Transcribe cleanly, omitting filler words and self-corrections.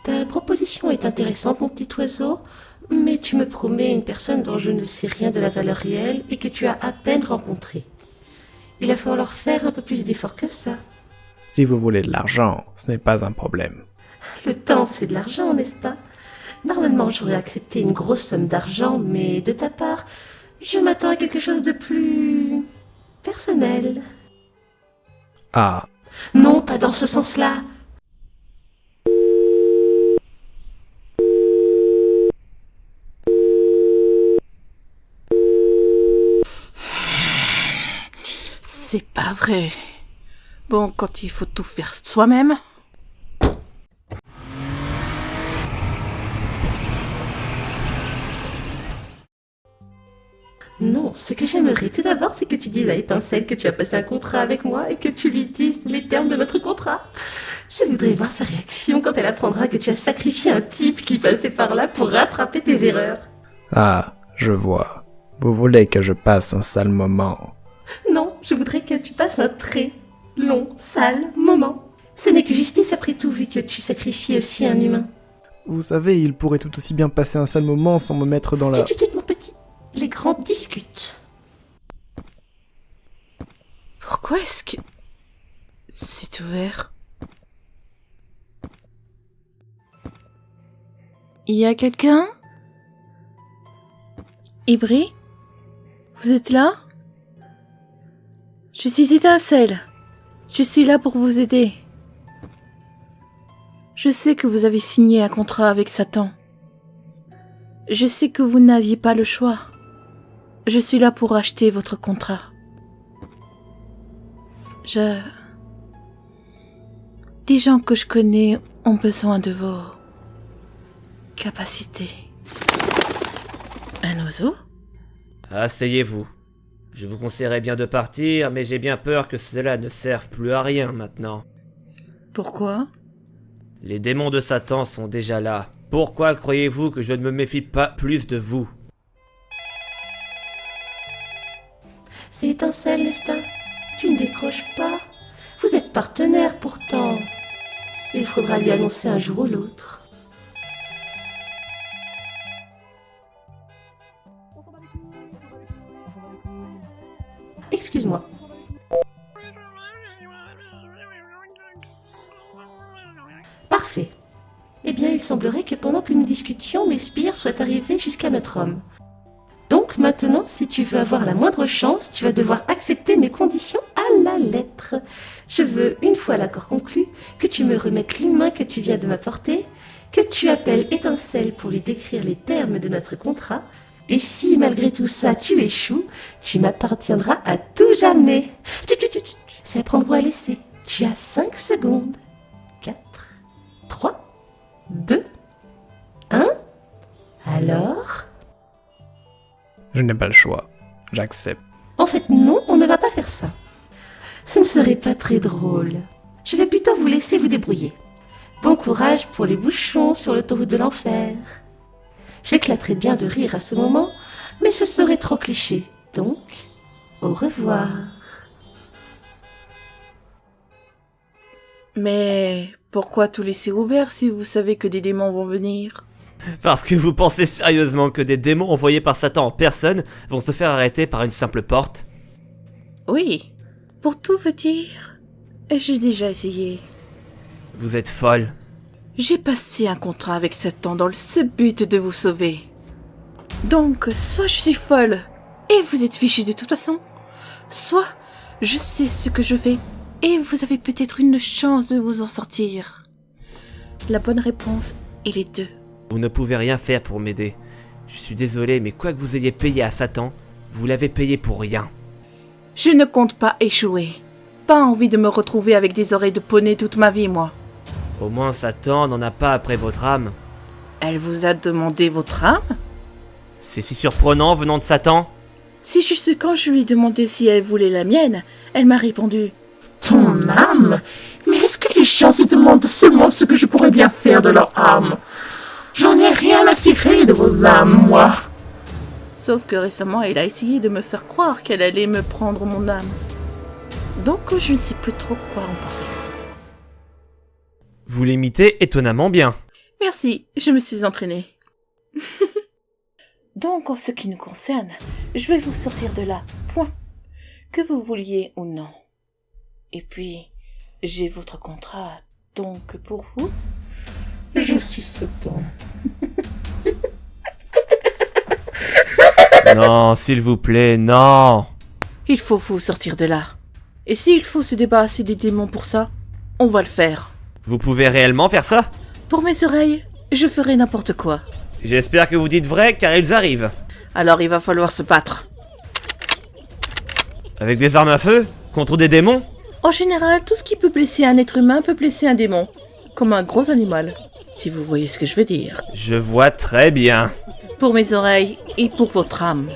Ta proposition est intéressante, mon petit oiseau, mais tu me promets une personne dont je ne sais rien de la valeur réelle et que tu as à peine rencontrée. Il va falloir faire un peu plus d'efforts que ça. Si vous voulez de l'argent, ce n'est pas un problème. Le temps, c'est de l'argent, n'est-ce pas? Normalement, j'aurais accepté une grosse somme d'argent, mais de ta part, je m'attends à quelque chose de plus personnel. Ah, Non, pas dans ce sens-là. C'est pas vrai. Bon, quand il faut tout faire soi-même. Non, ce que j'aimerais tout d'abord, c'est que tu dises à Étincelle que tu as passé un contrat avec moi et que tu lui dises les termes de notre contrat. Je voudrais voir sa réaction quand elle apprendra que tu as sacrifié un type qui passait par là pour rattraper tes erreurs. ah, je vois. Vous voulez que je passe un sale moment. Non, je voudrais que tu passes un très long, sale moment. Ce n'est que justice après tout, vu que tu sacrifies aussi un humain. Vous savez, il pourrait tout aussi bien passer un sale moment sans me mettre dans la... Tut, mon petit. Les grands discutent. Pourquoi est-ce que... c'est ouvert? Il y a quelqu'un? Ibri? Vous êtes là? Je suis Étincelle. Je suis là pour vous aider. Je sais que vous avez signé un contrat avec Satan. Je sais que vous n'aviez pas le choix. Je suis là pour acheter votre contrat. Des gens que je connais ont besoin de vos capacités. Un oiseau? Asseyez-vous. Je vous conseillerais bien de partir, mais j'ai bien peur que cela ne serve plus à rien maintenant. Pourquoi? Les démons de Satan sont déjà là. Pourquoi croyez-vous que je ne me méfie pas plus de vous? C'est Étincelle, n'est-ce pas? Tu ne décroches pas. Vous êtes partenaires pourtant. Il faudra lui annoncer un jour ou l'autre. Excuse-moi. Parfait. Eh bien, il semblerait que pendant que nous discutions, mes sbires soient arrivés jusqu'à notre homme. Donc maintenant, si tu veux avoir la moindre chance, tu vas devoir accepter mes conditions à la lettre. Je veux, une fois l'accord conclu, que tu me remettes l'humain que tu viens de m'apporter, que tu appelles Étincelle pour lui décrire les termes de notre contrat, et si malgré tout ça tu échoues, tu m'appartiendras à tout jamais. C'est à prendre ou à laisser. Tu as 5 secondes. 4, 3, 2, 1. Alors? Je n'ai pas le choix. J'accepte. En fait, non, on ne va pas faire ça. Ce ne serait pas très drôle. Je vais plutôt vous laisser vous débrouiller. Bon courage pour les bouchons sur l'autoroute de l'enfer. J'éclaterai bien de rire à ce moment, mais ce serait trop cliché. Donc, au revoir. Mais pourquoi tout laisser ouvert si vous savez que des démons vont venir? Parce que vous pensez sérieusement que des démons envoyés par Satan en personne vont se faire arrêter par une simple porte? Oui, pour tout vous dire, j'ai déjà essayé. Vous êtes folle. J'ai passé un contrat avec Satan dans le seul but de vous sauver. Donc, soit je suis folle et vous êtes fichus de toute façon, soit je sais ce que je fais et vous avez peut-être une chance de vous en sortir. La bonne réponse est les deux. Vous ne pouvez rien faire pour m'aider. Je suis désolé, mais quoi que vous ayez payé à Satan, vous l'avez payé pour rien. Je ne compte pas échouer. Pas envie de me retrouver avec des oreilles de poney toute ma vie, moi. Au moins Satan n'en a pas après votre âme. Elle vous a demandé votre âme? C'est si surprenant venant de Satan. Si juste quand je lui ai demandé si elle voulait la mienne, elle m'a répondu « Ton âme? Mais est-ce que les gens se demandent seulement ce que je pourrais bien faire de leur âme? J'en ai rien à cirer de vos âmes, moi. » Sauf que récemment, elle a essayé de me faire croire qu'elle allait me prendre mon âme. Donc je ne sais plus trop quoi en penser. Vous l'imitez étonnamment bien. Merci, je me suis entraînée. Donc, en ce qui nous concerne, je vais vous sortir de là, point. Que vous vouliez ou non. Et puis, j'ai votre contrat, donc pour vous, Je suis Satan. Non, s'il vous plaît, non. il faut vous sortir de là. Et s'il faut se débarrasser des démons pour ça, on va le faire. Vous pouvez réellement faire ça? Pour mes oreilles, je ferai n'importe quoi. J'espère que vous dites vrai, car ils arrivent. Alors il va falloir se battre. Avec des armes à feu? Contre des démons? En général, tout ce qui peut blesser un être humain peut blesser un démon. Comme un gros animal, si vous voyez ce que je veux dire. Je vois très bien. Pour mes oreilles et pour votre âme.